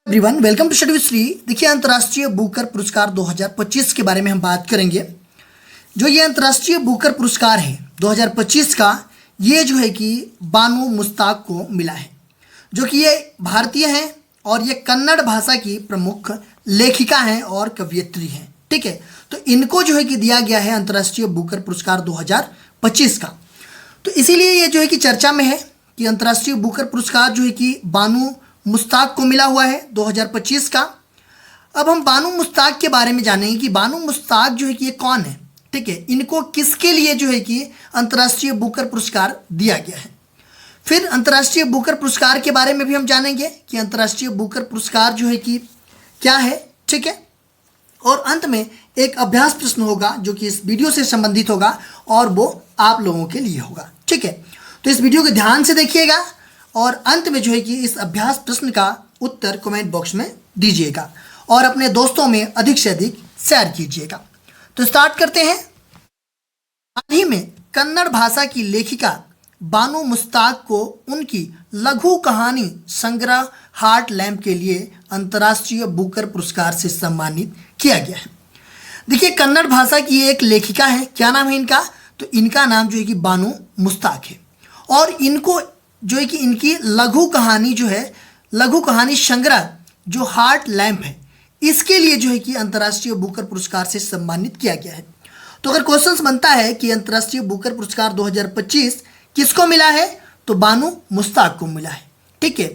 Everyone welcome to study with Shri. देखिए, अंतर्राष्ट्रीय Booker पुरस्कार 2025 के बारे में हम बात करेंगे। जो ये अंतर्राष्ट्रीय बुकर पुरस्कार है 2025 का, ये जो है कि बानू मुश्ताक को मिला है, जो कि ये भारतीय हैं और ये कन्नड़ भाषा की प्रमुख लेखिका हैं और कवयित्री हैं। ठीक है, तो इनको जो है कि दिया गया है अंतर्राष्ट्रीय बुकर पुरस्कार 2025 का। तो इसीलिए ये जो है कि चर्चा में है कि अंतर्राष्ट्रीय बुकर पुरस्कार जो है कि बानू मुश्ताक को मिला हुआ है 2025 का। अब हम बानू मुश्ताक के बारे में जानेंगे कि बानू मुश्ताक जो है कि ये कौन है। ठीक है, इनको किसके लिए जो है कि अंतर्राष्ट्रीय बुकर पुरस्कार दिया गया है। फिर अंतर्राष्ट्रीय बुकर पुरस्कार के बारे में भी हम जानेंगे कि अंतर्राष्ट्रीय बुकर पुरस्कार जो है कि क्या है। ठीक है, और अंत में एक अभ्यास प्रश्न होगा जो कि इस वीडियो से संबंधित होगा और वो आप लोगों के लिए होगा। ठीक है, तो इस वीडियो को ध्यान से देखिएगा और अंत में जो है कि इस अभ्यास प्रश्न का उत्तर कमेंट बॉक्स में दीजिएगा और अपने दोस्तों में अधिक से अधिक शेयर कीजिएगा। तो स्टार्ट करते हैं। हाल ही में कन्नड़ भाषा की लेखिका बानू मुश्ताक को उनकी लघु कहानी संग्रह हार्ट लैम्प के लिए अंतर्राष्ट्रीय बुकर पुरस्कार से सम्मानित किया गया है। देखिए, कन्नड़ भाषा की एक लेखिका है। क्या नाम है इनका? तो इनका नाम जो है कि बानू मुश्ताक है और इनको जो है कि इनकी लघु कहानी जो है, लघु कहानी संग्रह जो हार्ट लैम्प है, इसके लिए जो है कि अंतर्राष्ट्रीय बुकर पुरस्कार से सम्मानित किया गया है। तो अगर क्वेश्चंस बनता है कि अंतर्राष्ट्रीय बुकर पुरस्कार 2025 किसको मिला है, तो बानू मुश्ताक को मिला है। ठीक है,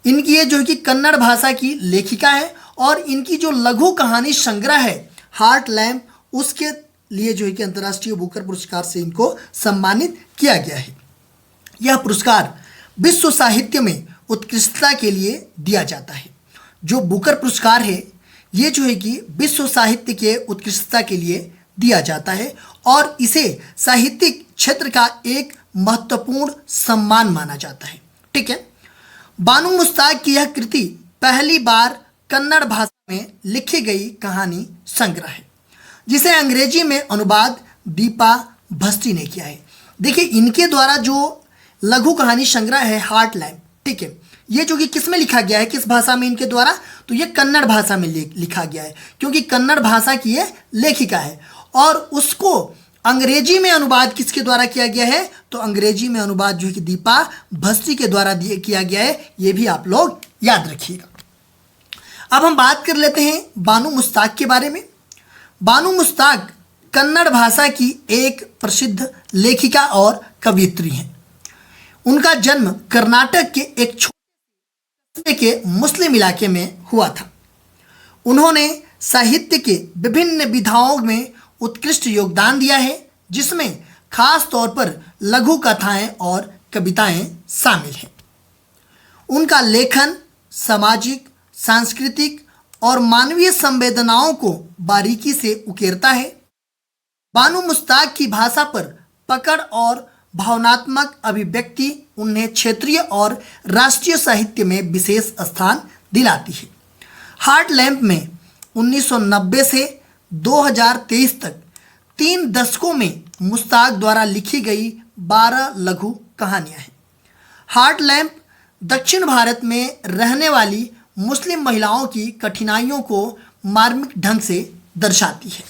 इनकी ये जो है कि कन्नड़ भाषा की लेखिका है और इनकी जो लघु कहानी संग्रह है हार्ट लैम्प, उसके लिए जो है कि अंतर्राष्ट्रीय बुकर पुरस्कार से इनको सम्मानित किया गया है। यह पुरस्कार विश्व साहित्य में उत्कृष्टता के लिए दिया जाता है। जो बुकर पुरस्कार है ये जो है कि विश्व साहित्य के उत्कृष्टता के लिए दिया जाता है और इसे साहित्यिक क्षेत्र का एक महत्वपूर्ण सम्मान माना जाता है। ठीक है, बानू मुश्ताक की यह कृति पहली बार कन्नड़ भाषा में लिखी गई कहानी संग्रह है, जिसे अंग्रेजी में अनुवाद दीपा भस्टी ने किया है। देखिए, इनके द्वारा जो लघु कहानी संग्रह है हार्ट लैम्प, ठीक है, ये जो कि किस में लिखा गया है, किस भाषा में इनके द्वारा, तो ये कन्नड़ भाषा में लिखा गया है, क्योंकि कन्नड़ भाषा की ये लेखिका है। और उसको अंग्रेजी में अनुवाद किसके द्वारा किया गया है, तो अंग्रेजी में अनुवाद जो है कि दीपा भस्टी के द्वारा किया गया है। ये भी आप लोग याद रखिएगा। अब हम बात कर लेते हैं बानू मुश्ताक के बारे में। बानू मुश्ताक कन्नड़ भाषा की एक प्रसिद्ध लेखिका और कवयित्री हैं। उनका जन्म कर्नाटक के एक छोटे के मुस्लिम इलाके में हुआ था। उन्होंने साहित्य के विभिन्न विधाओं में उत्कृष्ट योगदान दिया है, जिसमें खास तौर पर लघु कथाएं और कविताएं शामिल हैं। उनका लेखन सामाजिक, सांस्कृतिक और मानवीय संवेदनाओं को बारीकी से उकेरता है। बानू मुश्ताक की भाषा पर पकड़ और भावनात्मक अभिव्यक्ति उन्हें क्षेत्रीय और राष्ट्रीय साहित्य में विशेष स्थान दिलाती है। हार्ट लैम्प में 1990 से 2023 तक 3 दशकों में मुश्ताक द्वारा लिखी गई 12 लघु कहानियां हैं। हार्ट लैम्प दक्षिण भारत में रहने वाली मुस्लिम महिलाओं की कठिनाइयों को मार्मिक ढंग से दर्शाती है।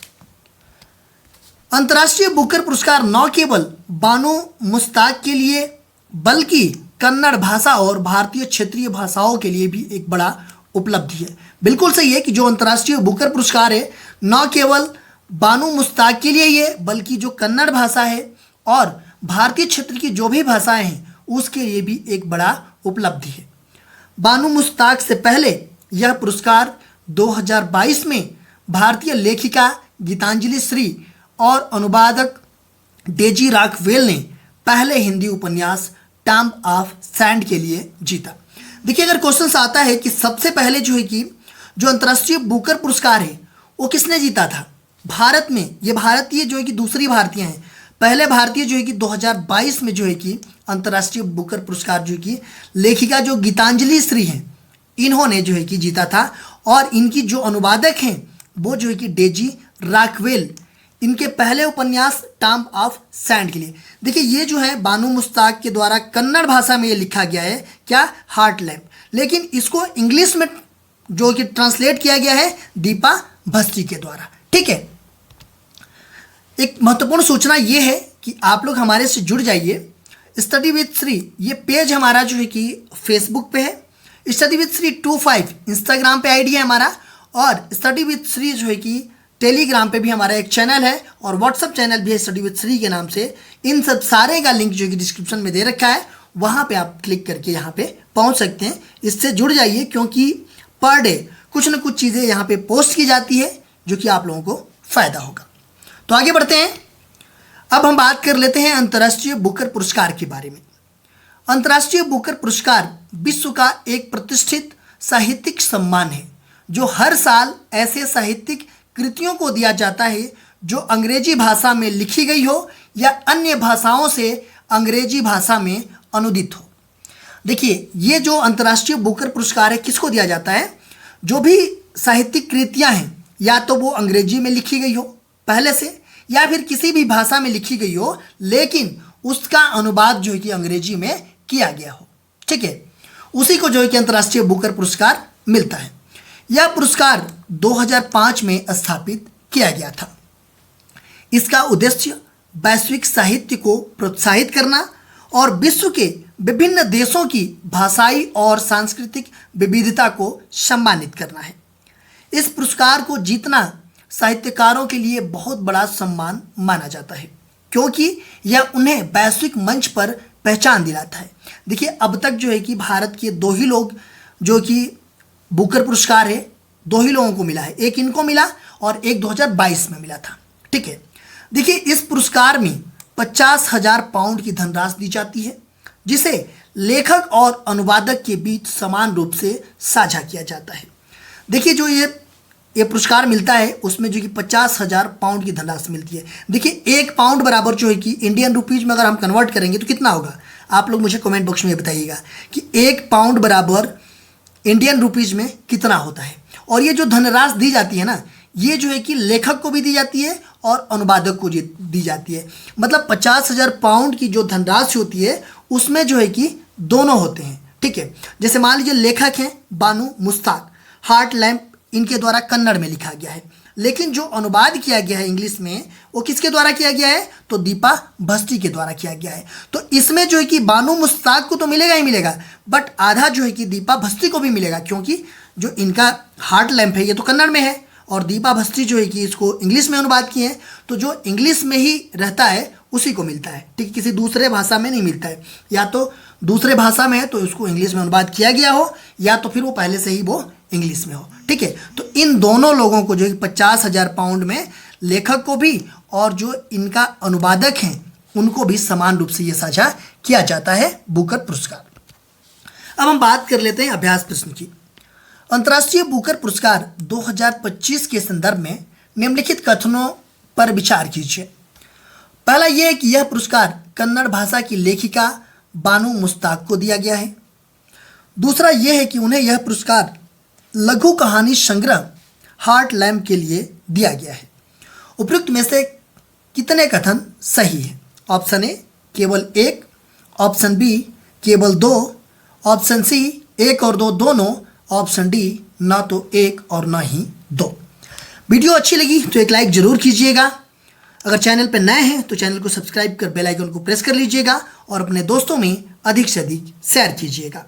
अंतर्राष्ट्रीय बुकर पुरस्कार न केवल बानू मुश्ताक के लिए बल्कि कन्नड़ भाषा और भारतीय क्षेत्रीय भाषाओं के लिए भी एक बड़ा उपलब्धि है। बिल्कुल सही है कि जो अंतर्राष्ट्रीय बुकर पुरस्कार है न केवल बानू मुश्ताक के लिए ये, बल्कि जो कन्नड़ भाषा है और भारतीय क्षेत्र की जो भी भाषाएं हैं उसके लिए भी एक बड़ा उपलब्धि है। बानू मुश्ताक से पहले यह पुरस्कार 2022 में भारतीय लेखिका गीतांजलि श्री और अनुवादक डेजी राकवेल ने पहले हिंदी उपन्यास टम्ब ऑफ सैंड के लिए जीता। देखिए, अगर क्वेश्चन आता है कि सबसे पहले जो है कि जो अंतर्राष्ट्रीय बुकर पुरस्कार है वो किसने जीता था भारत में, ये भारतीय जो है कि दूसरी भारतीय हैं। पहले भारतीय जो है कि 2022 में जो है कि अंतर्राष्ट्रीय बुकर पुरस्कार जो है कि लेखिका जो गीतांजलि श्री हैं, इन्होंने जो है कि जीता था और इनकी जो अनुवादक हैं वो जो है कि डेजी राकवेल, इनके पहले उपन्यास टम्ब ऑफ सैंड के लिए। देखिए, ये जो है बानू मुश्ताक के द्वारा कन्नड़ भाषा में ये लिखा गया है, क्या, हार्ट लैम्प, लेकिन इसको इंग्लिश में जो कि ट्रांसलेट किया गया है दीपा भस्त्री के द्वारा। ठीक है, एक महत्वपूर्ण सूचना ये है कि आप लोग हमारे से जुड़ जाइए। स्टडी विद श्री ये पेज हमारा जो है कि फेसबुक पे है, स्टडी विद श्री 25 इंस्टाग्राम पे आईडी है हमारा, और स्टडी विद श्री जो है कि टेलीग्राम पे भी हमारा एक चैनल है, और व्हाट्सअप चैनल भी है स्टडी विद श्री के नाम से। इन सब सारे का लिंक जो है कि डिस्क्रिप्शन में दे रखा है, वहाँ पे आप क्लिक करके यहाँ पे पहुँच सकते हैं। इससे जुड़ जाइए, क्योंकि पर डे कुछ न कुछ चीज़ें यहाँ पे पोस्ट की जाती है जो कि आप लोगों को फ़ायदा होगा। तो आगे बढ़ते हैं। अब हम बात कर लेते हैं अंतर्राष्ट्रीय बुकर पुरस्कार के बारे में। अंतर्राष्ट्रीय बुकर पुरस्कार विश्व का एक प्रतिष्ठित साहित्यिक सम्मान है जो हर साल ऐसे साहित्यिक कृतियों को दिया जाता है जो अंग्रेजी भाषा में लिखी गई हो या अन्य भाषाओं से अंग्रेजी भाषा में अनुदित हो। देखिए, ये जो अंतर्राष्ट्रीय बुकर पुरस्कार है किसको दिया जाता है? जो भी साहित्यिक कृतियां हैं या तो वो अंग्रेजी में लिखी गई हो पहले से, या फिर किसी भी भाषा में लिखी गई हो लेकिन उसका अनुवाद जो है कि अंग्रेजी में किया गया हो। ठीक है, उसी को जो है कि अंतर्राष्ट्रीय बुकर पुरस्कार मिलता है। यह पुरस्कार 2005 में स्थापित किया गया था। इसका उद्देश्य वैश्विक साहित्य को प्रोत्साहित करना और विश्व के विभिन्न देशों की भाषाई और सांस्कृतिक विविधता को सम्मानित करना है। इस पुरस्कार को जीतना साहित्यकारों के लिए बहुत बड़ा सम्मान माना जाता है, क्योंकि यह उन्हें वैश्विक मंच पर पहचान दिलाता है। देखिए, अब तक जो है कि भारत के दो ही लोग जो कि बुकर पुरस्कार है, दो ही लोगों को मिला है। एक इनको मिला और एक 2022 में मिला था। ठीक है, देखिए, इस पुरस्कार में 50,000 पाउंड की धनराशि दी जाती है, जिसे लेखक और अनुवादक के बीच समान रूप से साझा किया जाता है। देखिए, जो ये पुरस्कार मिलता है उसमें जो कि 50,000 पाउंड की धनराशि मिलती है। देखिए, 1 पाउंड बराबर जो है कि इंडियन रुपीज में अगर हम कन्वर्ट करेंगे तो कितना होगा? आप लोग मुझे कमेंट बॉक्स में बताइएगा कि 1 पाउंड बराबर इंडियन रुपीज में कितना होता है। और ये जो धनराशि दी जाती है ना, ये जो है कि लेखक को भी दी जाती है और अनुवादक को दी जाती है। मतलब 50,000 पाउंड की जो धनराशि होती है उसमें जो है कि दोनों होते हैं। ठीक है, जैसे मान लीजिए लेखक हैं बानू मुश्ताक, हार्ट लैम्प इनके द्वारा कन्नड़ में लिखा गया है, लेकिन जो अनुवाद किया गया है इंग्लिश में वो किसके द्वारा किया गया है? तो दीपा भस्त्री के द्वारा किया गया है। तो इसमें जो है कि बानू मुश्ताक को तो मिलेगा ही मिलेगा, बट आधा जो है कि दीपा भस्त्री को भी मिलेगा, क्योंकि जो इनका हार्ट लैम्प है ये तो कन्नड़ में है और दीपा भस्त्री जो है कि इसको इंग्लिश में अनुवाद किए हैं, तो जो इंग्लिश में ही रहता है उसी को मिलता है। ठीक, किसी दूसरे भाषा में नहीं मिलता है। या तो दूसरे भाषा में है तो उसको इंग्लिश में अनुवाद किया गया हो, या तो फिर वो पहले से ही वो इंग्लिश में हो। ठीक है, तो इन दोनों लोगों को जो है 50,000 पाउंड में लेखक को भी और जो इनका अनुवादक हैं उनको भी समान रूप से ये साझा किया जाता है बुकर पुरस्कार। अब हम बात कर लेते हैं अभ्यास प्रश्न की। अंतर्राष्ट्रीय बुकर पुरस्कार 2025 के संदर्भ में निम्नलिखित कथनों पर विचार कीजिए। पहला यह है कि यह पुरस्कार कन्नड़ भाषा की लेखिका बानू मुश्ताक को दिया गया है। दूसरा यह है कि उन्हें यह पुरस्कार लघु कहानी संग्रह हार्ट लैम्प के लिए दिया गया है। उपयुक्त में से कितने कथन सही है? ऑप्शन ए केवल 1, ऑप्शन बी केवल 2, ऑप्शन सी 1 और 2 दोनों, ऑप्शन डी ना तो 1 और ना ही 2। वीडियो अच्छी लगी तो एक लाइक जरूर कीजिएगा। अगर चैनल पर नए हैं तो चैनल को सब्सक्राइब कर बेल आइकन को प्रेस कर लीजिएगा और अपने दोस्तों में अधिक से अधिक शेयर कीजिएगा।